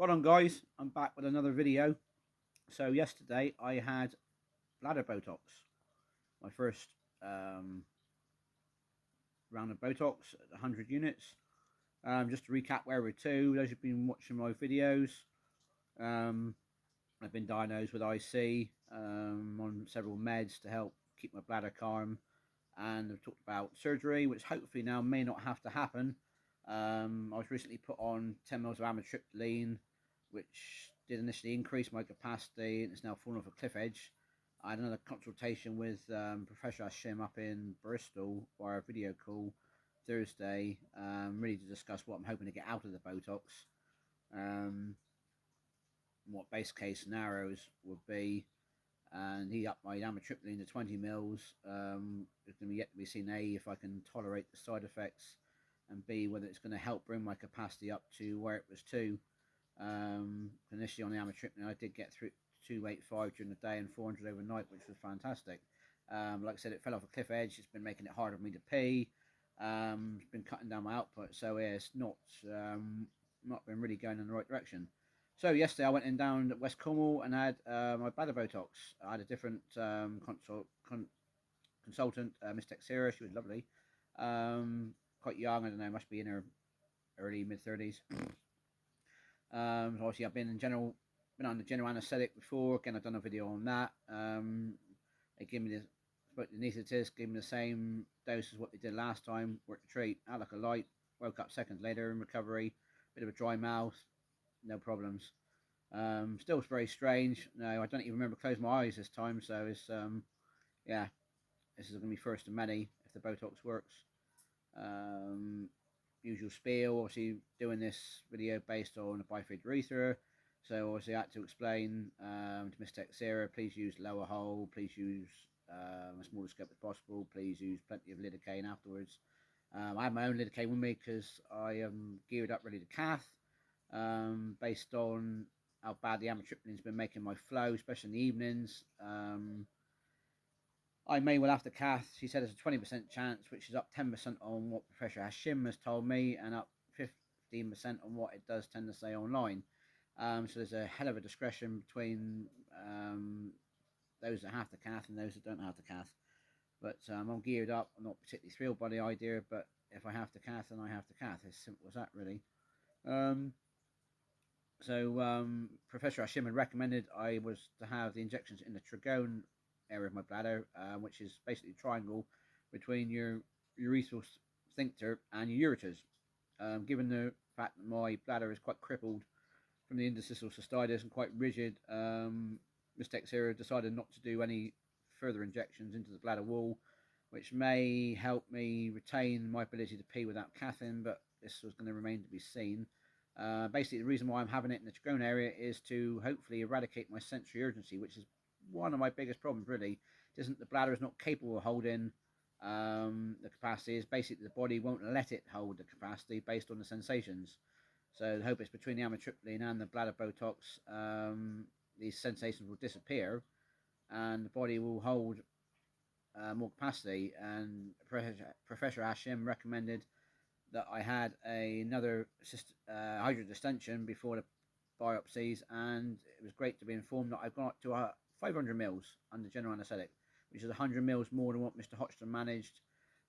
Right on, guys, I'm back with another video. So yesterday I had bladder botox, my first round of botox at 100 units. Just to recap where we're to, those who've been watching my videos, um, I've been diagnosed with IC, on several meds to help keep my bladder calm, and I've talked about surgery, which hopefully now may not have to happen. I was recently put on 10 mils of amitriptyline, which did initially increase my capacity, and it's now fallen off a cliff edge. I had another consultation with Professor Hashim up in Bristol via video call Thursday, really to discuss what I'm hoping to get out of the Botox, what base case scenarios would be, and he upped my amitriptyline to 20 mils. It's going to be yet to be seen, A, if I can tolerate the side effects, and B, whether it's going to help bring my capacity up to where it was to. Initially on the amitriptyline, I did get through 285 during the day and 400 overnight, which was fantastic. Like I said, it fell off a cliff edge. It's been making it harder for me to pee. It's been cutting down my output, so yeah, it's not been really going in the right direction. So yesterday I went in down at West Cornwall and had my bladder Botox. I had a different consultant, Miss Texera. She was lovely. Quite young, I don't know, must be in her early mid-30s. Obviously I've been on the general anaesthetic before. Again, I've done a video on that. They give me the anaesthetist, gave me the same dose as what they did last time. Worked the treat, out like a light. Woke up seconds later in recovery. Bit of a dry mouth, no problems. Still very strange. No, I don't even remember closing my eyes this time. So it's yeah, this is going to be first of many if the Botox works. Usual spiel, obviously doing this video based on a bifid urethra, so obviously I had to explain to Miss Texera, please use lower hole, please use a smaller scope as possible, please use plenty of lidocaine afterwards. I have my own lidocaine with me because I am geared up ready to cath, based on how bad the amitriptyline's been making my flow, especially in the evenings. I may well have to cath. She said there's a 20% chance, which is up 10% on what Professor Hashim has told me, and up 15% on what it does tend to say online. So there's a hell of a discretion between those that have to cath and those that don't have to cath. But I'm geared up. I'm not particularly thrilled by the idea, but if I have to cath, then I have to cath. As simple as that, really. Professor Hashim had recommended I was to have the injections in the trigone area of my bladder, which is basically a triangle between your urethral sphincter and your ureters. Given the fact that my bladder is quite crippled from the interstitial cystitis and quite rigid, Ms. Texera decided not to do any further injections into the bladder wall, which may help me retain my ability to pee without cathing, but this was going to remain to be seen. Basically, the reason why I'm having it in the trigone area is to hopefully eradicate my sensory urgency, which is one of my biggest problems, really. It isn't the bladder is not capable of holding the capacity. Is basically the body won't let it hold the capacity based on the sensations. So the hope is between the amitriptyline and the bladder Botox, these sensations will disappear, and the body will hold more capacity. And Professor Hashim recommended that I had another hydrodistension before the biopsies, and it was great to be informed that I've gone up to 500 mils under general anaesthetic, which is 100 mils more than what Mr. Hodgson managed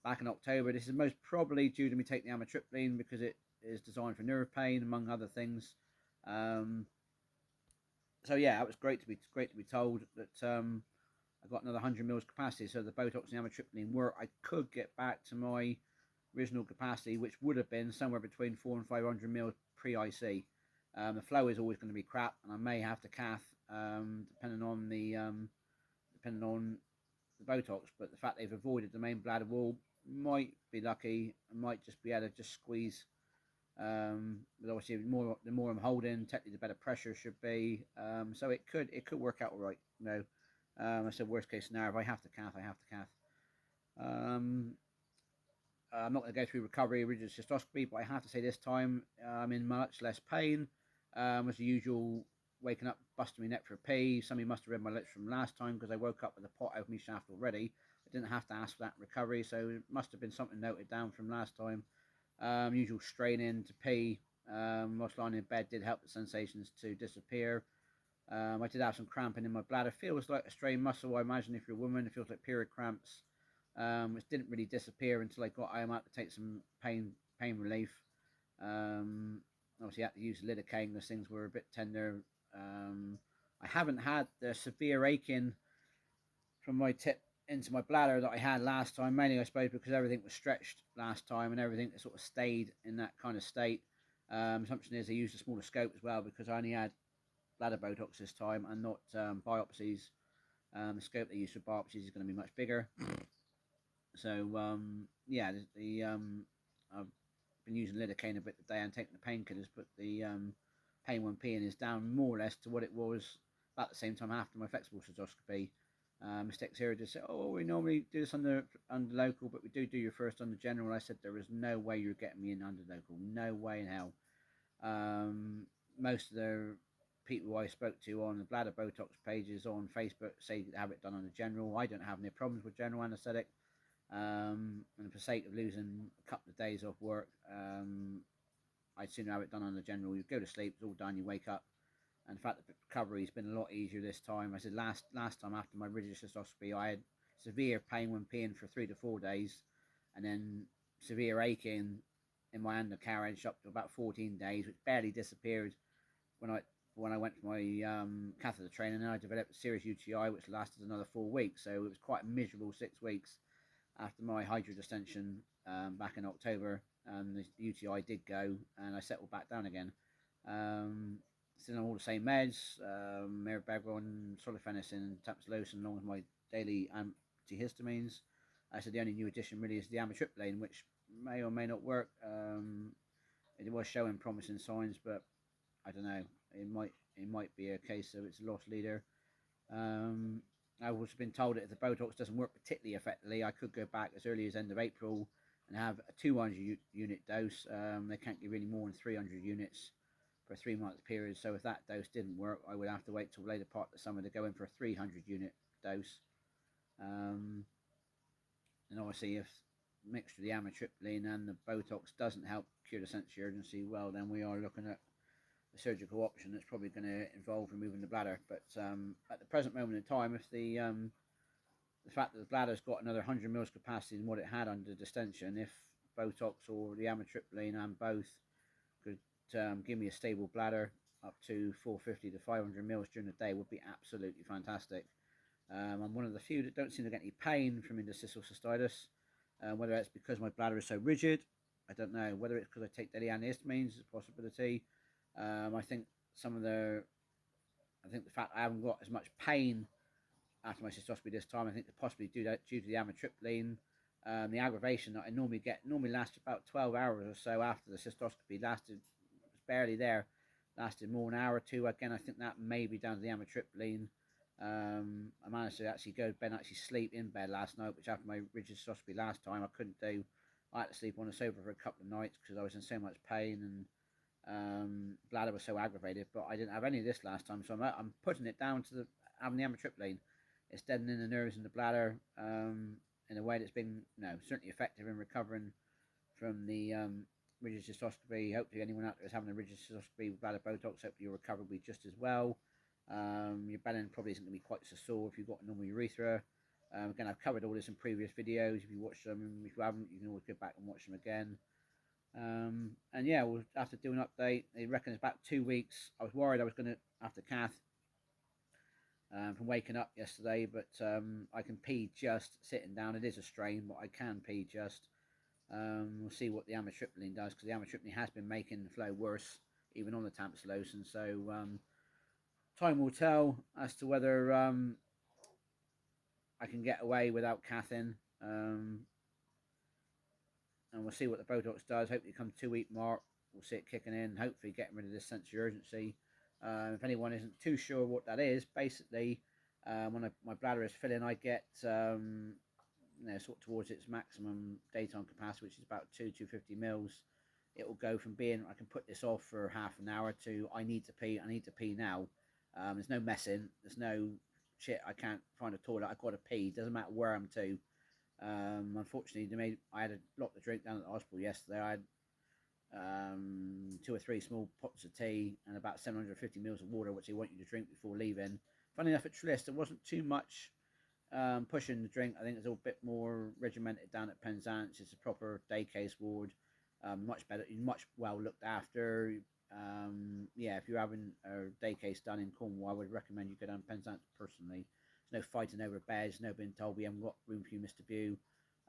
back in October. This is most probably due to me taking the amitriptyline because it is designed for nerve pain, among other things. So yeah, it was great to be told that I got another 100 mils capacity. So the Botox and the amitriptyline work. I could get back to my original capacity, which would have been somewhere between 400 and 500 mils pre-IC. The flow is always going to be crap, and I may have to cath depending on the Botox. But the fact they've avoided the main bladder wall, might be lucky. I might just be able to just squeeze. But obviously, the more I'm holding, technically the better pressure should be. So it could work out all right. I said worst case scenario. If I have to cath, I have to cath. I'm not going to go through recovery, rigid cystoscopy, but I have to say this time I'm in much less pain. As the usual, waking up, busting my neck for a pee. Somebody must have read my lips from last time because I woke up with a pot over my shaft already. I didn't have to ask for that recovery, so it must have been something noted down from last time. Usual straining to pee whilst lying in bed did help the sensations to disappear. I did have some cramping in my bladder. Feels like a strained muscle. I imagine if you're a woman, it feels like period cramps, which didn't really disappear until I got home. I had to take some pain relief. Obviously, I had to use lidocaine because things were a bit tender. I haven't had the severe aching from my tip into my bladder that I had last time, mainly I suppose because everything was stretched last time and everything sort of stayed in that kind of state. Assumption is they used a smaller scope as well because I only had bladder Botox this time and not biopsies. The scope they use for biopsies is going to be much bigger. So yeah, I've been using lidocaine a bit today and taking the painkillers, but the pain when peeing is down more or less to what it was about the same time after my flexible cystoscopy. Mistakes here just said, oh, we normally do this under local, but we do your first under general. I said there was no way you're getting me in under local, no way in hell. Most of the people I spoke to on the bladder Botox pages on Facebook say they have it done under general. I don't have any problems with general anaesthetic. And for sake of losing a couple of days off work, I'd sooner have it done under general. You go to sleep, it's all done, you wake up. And in fact, the recovery's been a lot easier this time. I said last time after my rigid cystoscopy, I had severe pain when peeing for 3 to 4 days, and then severe aching in my undercarriage up to about 14 days, which barely disappeared when I went for my catheter training. And I developed a serious UTI, which lasted another 4 weeks. So it was quite a miserable 6 weeks after my hydrodistension back in October. The UTI did go, and I settled back down again. Still on all the same meds, meribegon, solifenacin, tamsulosin, along with my daily antihistamines. I said the only new addition really is the amitriptyline, which may or may not work. It was showing promising signs, but I don't know. It might be a case of it's a lost leader. I've also been told that if the Botox doesn't work particularly effectively, I could go back as early as end of April and have a 200 unit dose. They can't give any more than 300 units for a 3-month period. So if that dose didn't work, I would have to wait till later part of the summer to go in for a 300 unit dose. And obviously, if the mixture of the amitriptyline and the Botox doesn't help cure the sensory urgency, well, then we are looking at a surgical option that's probably going to involve removing the bladder. But at the present moment in time, if the fact that the bladder's got another 100 mils capacity than what it had under distension, if Botox or the amitriptyline and both could give me a stable bladder up to 450 to 500 mils during the day, would be absolutely fantastic. I'm one of the few that don't seem to get any pain from interstitial cystitis. Whether it's because my bladder is so rigid, I don't know. Whether it's because I take daily antihistamines is a possibility. I think the fact I haven't got as much pain after my cystoscopy this time, I think they possibly do that due to the amitriptyline. The aggravation that I normally lasts about 12 hours or so after the cystoscopy. Was barely there, lasted more than an hour or two. Again, I think that may be down to the amitriptyline. I managed to actually go to bed and actually sleep in bed last night, which after my rigid cystoscopy last time I couldn't do. I had to sleep on the sofa for a couple of nights because I was in so much pain and bladder was so aggravated. But I didn't have any of this last time, so I'm putting it down to having the amitriptyline. It's deadening the nerves in the bladder in a way that's been certainly effective in recovering from the rigid cystoscopy. Hopefully anyone out there is having a rigid cystoscopy with bladder Botox, hopefully your recovery will be just as well. Your belly probably isn't going to be quite so sore if you've got a normal urethra. Again, I've covered all this in previous videos. If you watch them, if you haven't, you can always go back and watch them again. And yeah, we'll have to do an update. They reckon it's about 2 weeks. I was worried I was going to have to cath from waking up yesterday, but I can pee just sitting down. It is a strain, but I can pee just. We'll see what the amitriptyline does, because the amitriptyline has been making the flow worse, even on the tamsulosin. So time will tell as to whether I can get away without cathing. And we'll see what the Botox does. Hopefully come 2 week mark, we'll see it kicking in, hopefully getting rid of this sense of urgency. If anyone isn't too sure what that is, basically when my bladder is filling, I get sort of towards its maximum daytime capacity, which is about 250 mils. It will go from being I can put this off for half an hour to I need to pee now. There's no messing, there's no shit, I can't find a toilet, I've got to pee, doesn't matter where I'm to. Unfortunately, I had a lot to drink down at the hospital yesterday. I had 2 or 3 small pots of tea, and about 750 mils of water, which they want you to drink before leaving. Funny enough, at Trillis, there wasn't too much pushing the drink. I think it's a bit more regimented down at Penzance. It's a proper day case ward, much better, much well looked after. Yeah, if you're having a day case done in Cornwall, I would recommend you go down Penzance personally. There's no fighting over beds, no being told we haven't got room for you, Mr. View.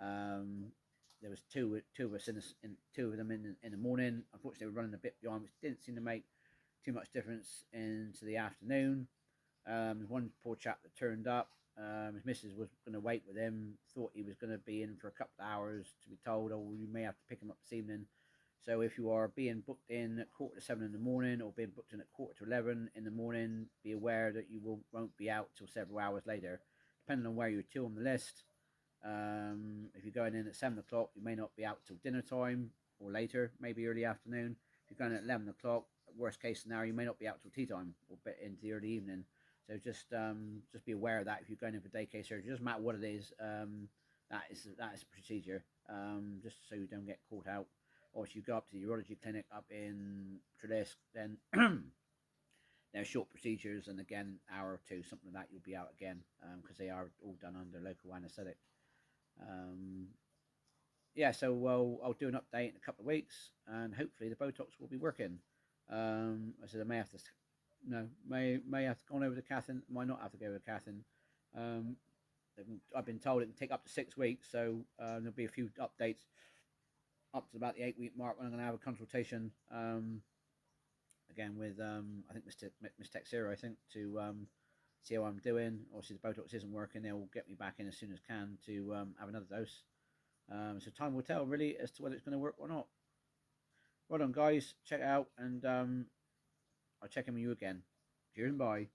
Um, there was two of us two of them in the morning. Unfortunately, we were running a bit behind, which didn't seem to make too much difference into the afternoon. One poor chap that turned up, his missus was going to wait with him, thought he was going to be in for a couple of hours to be told, oh, you may have to pick him up this evening. So if you are being booked in at 6:45 in the morning or being booked in at 10:45 in the morning, be aware that you won't be out till several hours later, depending on where you're to on the list. If you're going in at 7 o'clock, you may not be out till dinner time or later, maybe early afternoon. If you're going at 11 o'clock, worst case scenario, you may not be out till tea time or bit into the early evening. So just be aware of that if you're going in for day case surgery. It doesn't matter what it is. That is a procedure. Just so you don't get caught out. Or if you go up to the urology clinic up in Trillis, then they're short procedures, and again, hour or two, something like that, you'll be out again because they are all done under local anaesthetic. Yeah, so I'll do an update in a couple of weeks, and hopefully the Botox will be working. I said I may have to, no, may have to go on over to Catherine, might not have to go over to Catherine. I've been told it can take up to 6 weeks, so there'll be a few updates up to about the 8-week mark when I'm going to have a consultation again with I think Miss Texera, I think, to see how I'm doing. Obviously the Botox isn't working, they'll get me back in as soon as can to have another dose. So time will tell really as to whether it's going to work or not. Well done guys, check it out, and I'll check in with you again. Cheers and bye.